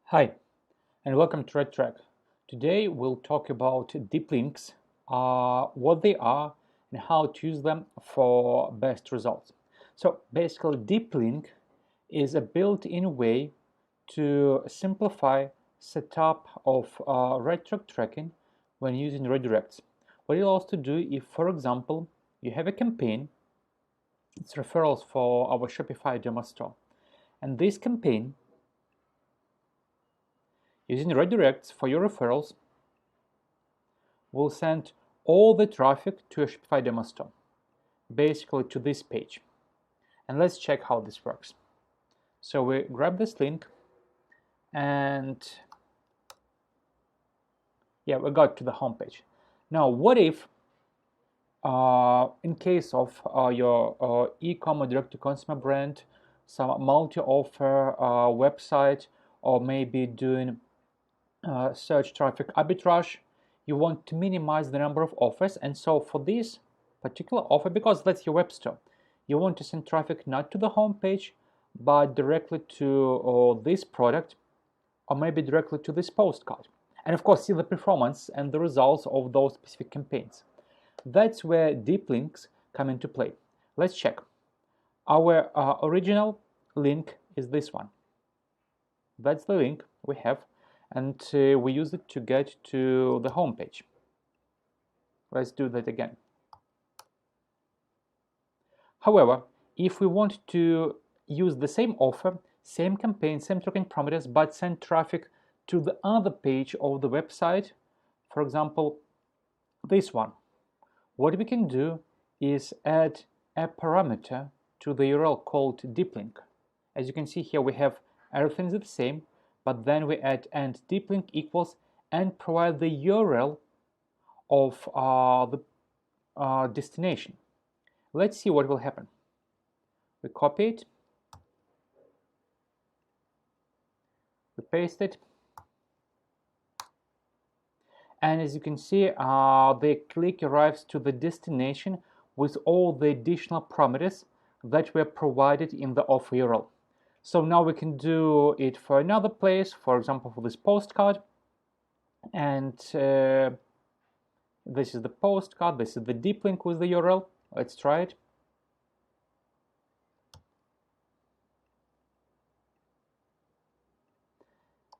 Hi, and welcome to Red Track. Today we'll talk about deep links, what they are, and how to use them for best results. So basically, deep link is a built-in way to simplify setup of red track tracking when using redirects. What it allows to do if, for example, you have a campaign, it's referrals for our Shopify demo store, and this campaign using redirects for your referrals will send all the traffic to a Shopify demo store, basically to this page. And let's check how this works. So we grab this link and we got to the home page. Now, what if in case of your e-commerce direct-to-consumer brand, some multi-offer website, or maybe doing search traffic arbitrage, you want to minimize the number of offers, and so for this particular offer, because that's your web store, you want to send traffic not to the home page but directly to this product, or maybe directly to this postcard, and of course see the performance and the results of those specific campaigns. That's where deep links come into play. Let's check. Our original link is this one. That's the link we have, and we use it to get to the home page. Let's do that again. However, if we want to use the same offer, same campaign, same tracking parameters, but send traffic to the other page of the website, for example, this one, what we can do is add a parameter to the URL called deeplink. As you can see here, we have everything is the same, but then we add and deeplink equals and provide the URL of the destination. Let's see what will happen. We copy it, we paste it, and as you can see, the click arrives to the destination with all the additional parameters that were provided in the offer URL. So now we can do it for another place, for example, for this postcard. And this is the postcard, this is the deep link with the URL. Let's try it.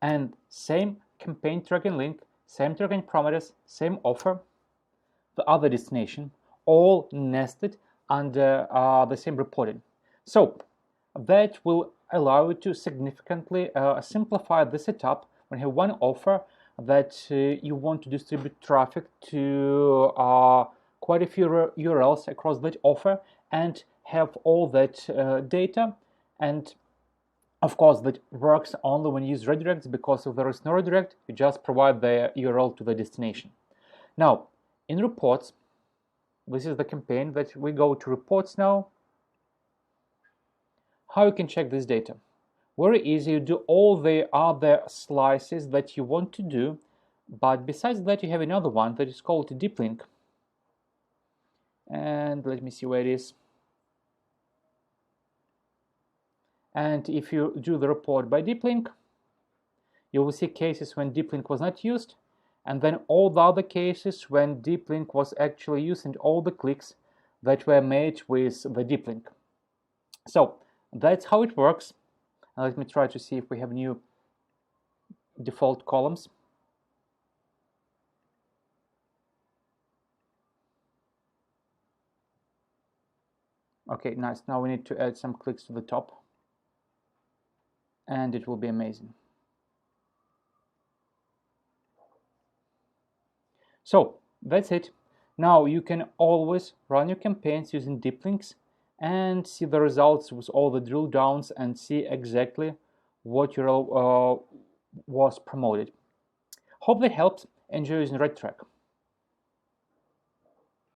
And same campaign tracking link, same tracking parameters, same offer, the other destination, all nested under the same reporting. So that will allow you to significantly simplify the setup when you have one offer that you want to distribute traffic to quite a few URLs across that offer and have all that data. And of course, that works only when you use redirects, because if there is no redirect, you just provide the URL to the destination. Now, in reports, this is the campaign that we go to reports now. How you can check this data? Very easy. You do all the other slices that you want to do, but besides that, you have another one that is called deep link. And let me see where it is. And if you do the report by deep link, you will see cases when deep link was not used, and then all the other cases when deep link was actually used, and all the clicks that were made with the deep link. So that's how it works. Now let me try to see if we have new default columns. Okay, nice. Now we need to add some clicks to the top, and it will be amazing. So that's it. Now you can always run your campaigns using deep links and see the results with all the drill downs and see exactly what URL was promoted. Hope that helps. Enjoy using Red Track.